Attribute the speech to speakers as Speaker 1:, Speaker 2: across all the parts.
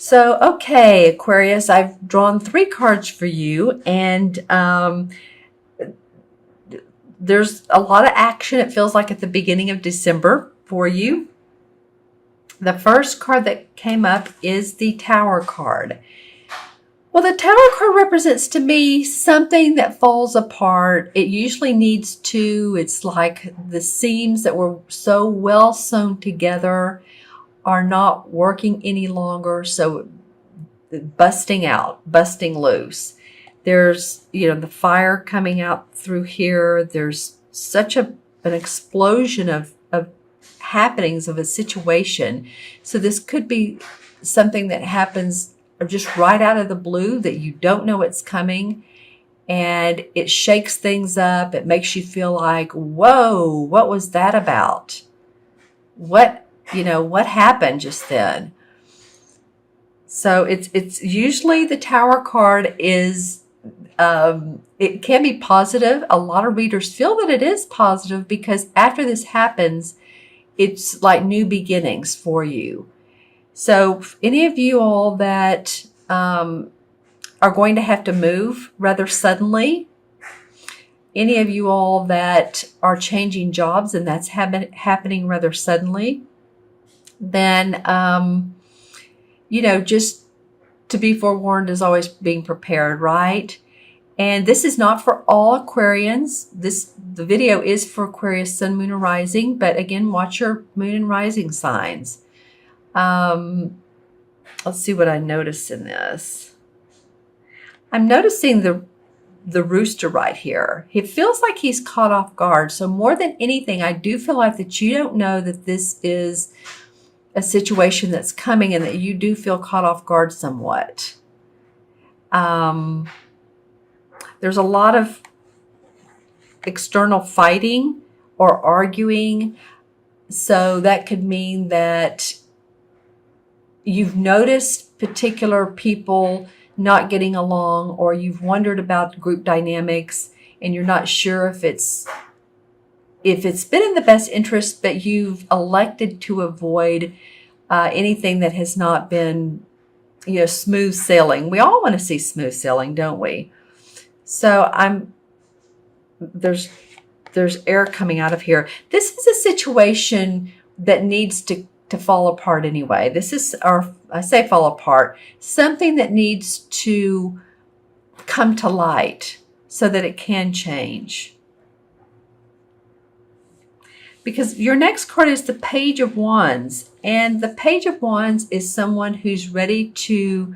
Speaker 1: So, okay, Aquarius, I've drawn 3 cards for you, and there's a lot of action. It feels like at the beginning of December for you. The first card that came up is the Tower card. Well, the Tower card represents to me something that falls apart. It usually needs to. It's like the seams that were so well sewn together are not working any longer. So busting out, busting loose. There's, the fire coming out through here. There's such an explosion of happenings of a situation. So this could be something that happens just right out of the blue that you don't know it's coming, and it shakes things up. It makes you feel like, whoa, what was that about? What happened just then? So it's usually the Tower card is, it can be positive. A lot of readers feel that it is positive because after this happens, it's like new beginnings for you. So any of you all that are going to have to move rather suddenly, any of you all that are changing jobs and that's happening rather suddenly, then, just to be forewarned is always being prepared, right? And this is not for all Aquarians. The video is for Aquarius, Sun, Moon, and Rising, but again, watch your Moon and Rising signs. Let's see what I notice in this. I'm noticing the rooster right here. It feels like he's caught off guard. So more than anything, I do feel like that you don't know that this is a situation that's coming and that you do feel caught off guard somewhat. There's a lot of external fighting or arguing. So that could mean that you've noticed particular people not getting along, or you've wondered about group dynamics and you're not sure if it's been in the best interest, but you've elected to avoid anything that has not been, smooth sailing. We all want to see smooth sailing, don't we? So there's air coming out of here. This is a situation that needs to fall apart anyway. This is, or I say fall apart, something that needs to come to light so that it can change. Because your next card is the Page of Wands. And the Page of Wands is someone who's ready to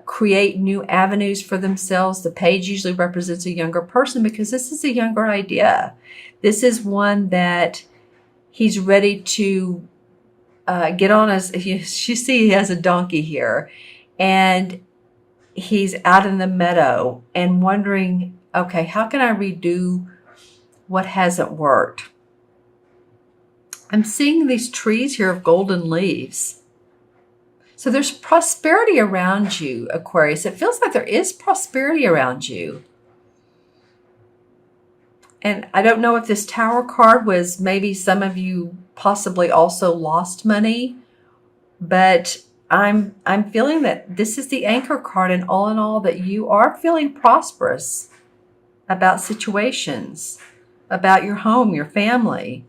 Speaker 1: create new avenues for themselves. The page usually represents a younger person because this is a younger idea. This is one that he's ready to get on. As you see, he has a donkey here. And he's out in the meadow and wondering, okay, how can I redo what hasn't worked? I'm seeing these trees here of golden leaves. So there's prosperity around you, Aquarius. It feels like there is prosperity around you. And I don't know if this Tower card was maybe some of you possibly also lost money, but I'm feeling that this is the Anchor card, and all in all that you are feeling prosperous about situations, about your home, your family,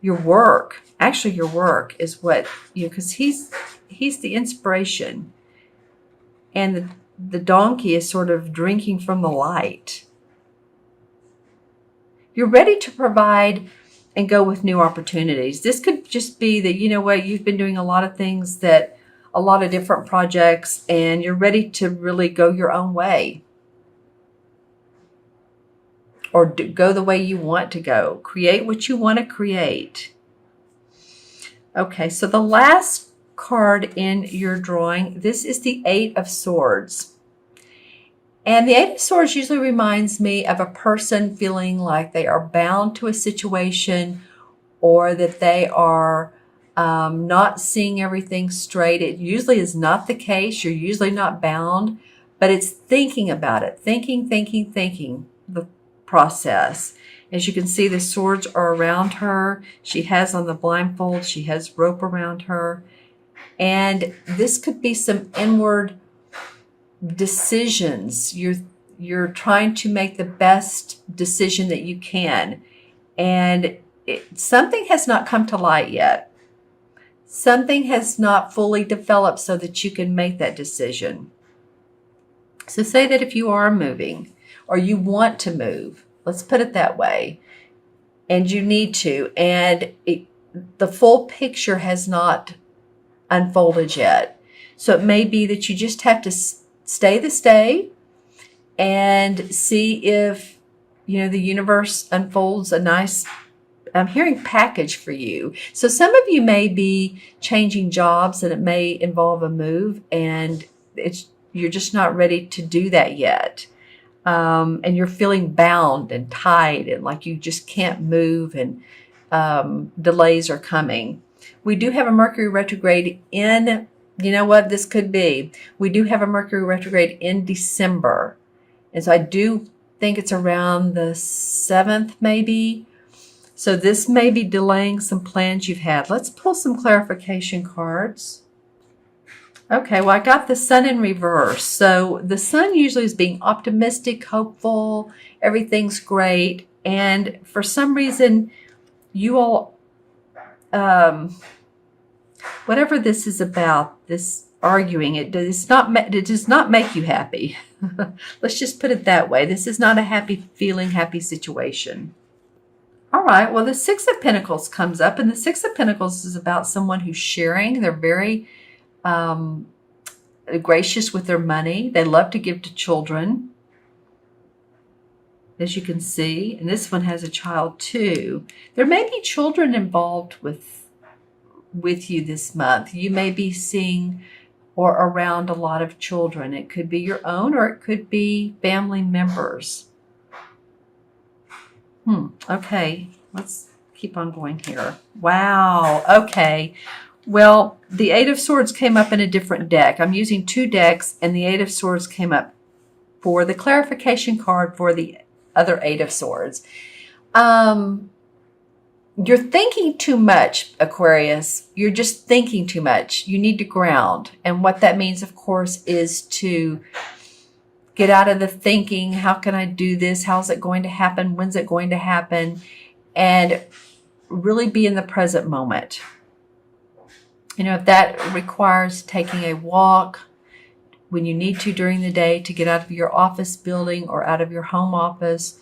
Speaker 1: your work. Actually, your work is what because he's the inspiration, and the donkey is sort of drinking from the light. You're ready to provide and go with new opportunities. This could just be that, you've been doing a lot of things, a lot of different projects, and you're ready to really go your own way. Or go the way you want to go. Create what you want to create. Okay, so the last card in your drawing, this is the Eight of Swords. And the Eight of Swords usually reminds me of a person feeling like they are bound to a situation, or that they are not seeing everything straight. It usually is not the case. You're usually not bound, but it's thinking about it. Thinking, the process. As you can see, the swords are around her. She has on the blindfold. She has rope around her. And this could be some inward decisions. You're trying to make the best decision that you can. And something has not come to light yet. Something has not fully developed so that you can make that decision. So say that if you are moving or you want to move, let's put it that way, and you need to, and the full picture has not unfolded yet. So it may be that you just have to stay and see if, the universe unfolds a nice, I'm hearing package for you. So some of you may be changing jobs and it may involve a move, and you're just not ready to do that yet. And you're feeling bound and tied and like you just can't move, and delays are coming. We do have a Mercury retrograde in, this could be. We do have a Mercury retrograde in December. And so I do think it's around the 7th maybe. So this may be delaying some plans you've had. Let's pull some clarification cards. Okay, well, I got the Sun in reverse. So the Sun usually is being optimistic, hopeful, everything's great. And for some reason, you all, whatever this is about, this arguing, it does not make you happy. Let's just put it that way. This is not a happy feeling, happy situation. All right, well, the Six of Pentacles comes up, and the Six of Pentacles is about someone who's sharing. They're very gracious with their money. They love to give to children, as you can see. And this one has a child too. There may be children involved with you this month. You may be seeing or around a lot of children. It could be your own, or it could be family members. Okay, let's keep on going here. Wow, okay. Well, the Eight of Swords came up in a different deck. I'm using two decks, and the Eight of Swords came up for the clarification card for the other Eight of Swords. You're thinking too much, Aquarius. You're just thinking too much. You need to ground. And what that means, of course, is to get out of the thinking, how can I do this? How's it going to happen? When's it going to happen? And really be in the present moment. If that requires taking a walk when you need to during the day to get out of your office building or out of your home office,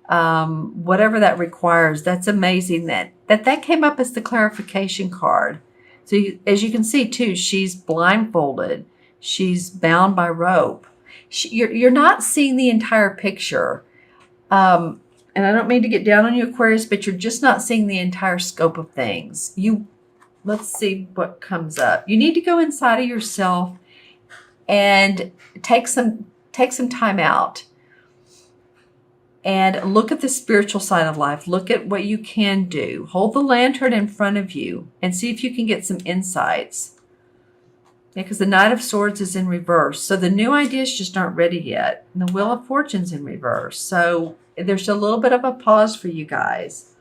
Speaker 1: whatever that requires, that's amazing that came up as the clarification card. So as you can see too, she's blindfolded. She's bound by rope. You're not seeing the entire picture. And I don't mean to get down on you, Aquarius, but you're just not seeing the entire scope of things. Let's see what comes up. You need to go inside of yourself and take some time out and look at the spiritual side of life. Look at what you can do. Hold the lantern in front of you and see if you can get some insights. Because the Knight of Swords is in reverse. So the new ideas just aren't ready yet. And the Wheel of Fortune's in reverse. So there's a little bit of a pause for you guys.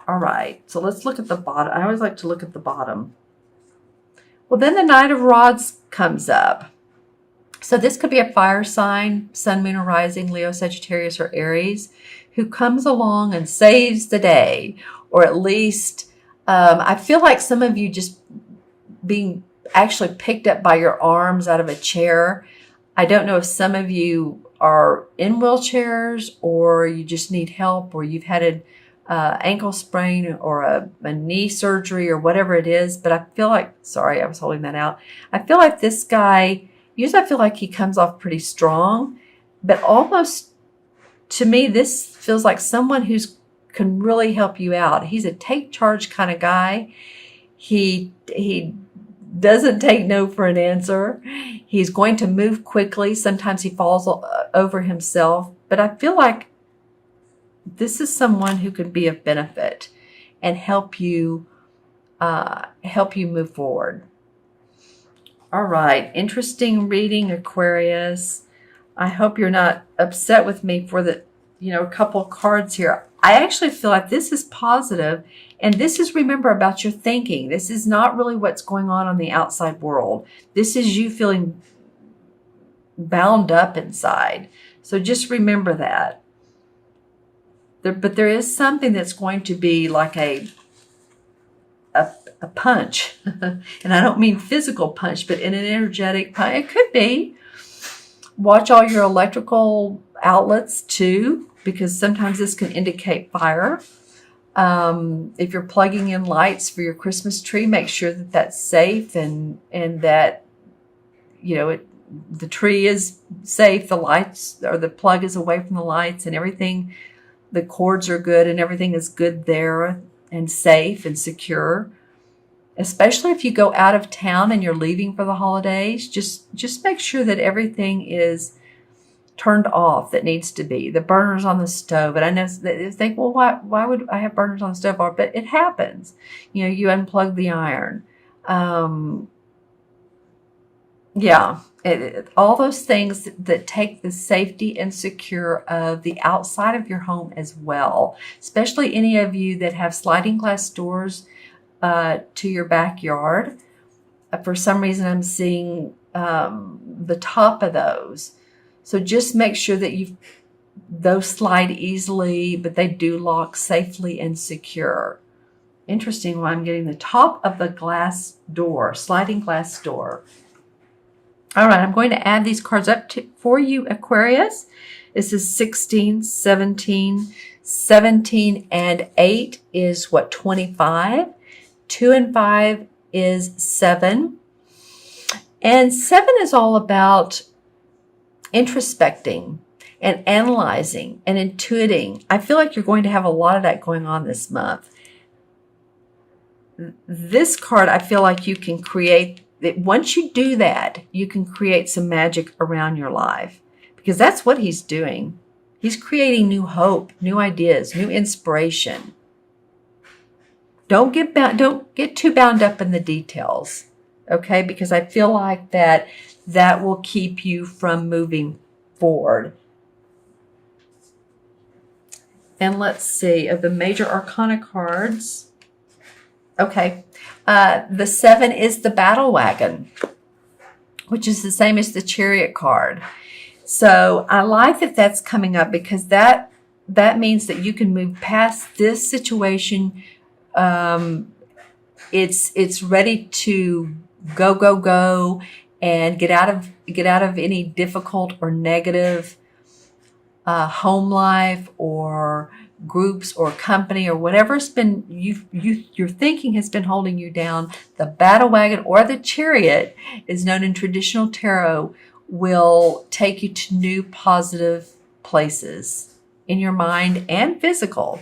Speaker 1: All right, so let's look at the bottom. I always like to look at the bottom. Well, then the Knight of Rods comes up. So this could be a fire sign, Sun, Moon, or Rising, Leo, Sagittarius, or Aries, who comes along and saves the day. Or at least, I feel like some of you just being actually picked up by your arms out of a chair. I don't know if some of you are in wheelchairs, or you just need help, or you've had an ankle sprain or a knee surgery or whatever it is. But I feel like, sorry, I was holding that out. I feel like this guy, usually I feel like he comes off pretty strong, but almost to me, this feels like someone who's can really help you out. He's a take charge kind of guy. He doesn't take no for an answer. He's going to move quickly. Sometimes he falls over himself, but I feel like this is someone who could be of benefit and help you move forward. All right, interesting reading, Aquarius. I hope you're not upset with me for the, a couple of cards here. I actually feel like this is positive, and this is, remember, about your thinking. This is not really what's going on the outside world. This is you feeling bound up inside. So just remember that. But there is something that's going to be like a punch. And I don't mean physical punch, but in an energetic punch. It could be. Watch all your electrical outlets too, because sometimes this can indicate fire. If you're plugging in lights for your Christmas tree, make sure that that's safe and that, the tree is safe, the lights or the plug is away from the lights and everything. The cords are good and everything is good there and safe and secure. Especially if you go out of town and you're leaving for the holidays, just make sure that everything is turned off that needs to be. The burners on the stove. And I know they think, well, why would I have burners on the stove? But it happens. You unplug the iron. All those things that take the safety and secure of the outside of your home as well. Especially any of you that have sliding glass doors to your backyard. For some reason, I'm seeing the top of those. So just make sure that those slide easily, but they do lock safely and secure. Interesting why I'm getting the top of the glass door, sliding glass door. All right, I'm going to add these cards up for you, Aquarius. This is 16, 17, 17 and 8 is 25. 2 and 5 is 7. And 7 is all about introspecting and analyzing and intuiting. I feel like you're going to have a lot of that going on this month. This card, I feel like you can create, once you do that, you can create some magic around your life, because that's what he's doing. He's creating new hope, new ideas, new inspiration. Don't get too bound up in the details, okay? Because I feel like that will keep you from moving forward. And let's see, of the major arcana cards, okay, the 7 is the battle wagon, which is the same as the chariot card. So I like that that's coming up, because that means that you can move past this situation. It's ready to go and get out of any difficult or negative home life or groups or company or whatever's been your thinking has been holding you down. The battle wagon or the chariot is known in traditional tarot, will take you to new positive places in your mind and physically.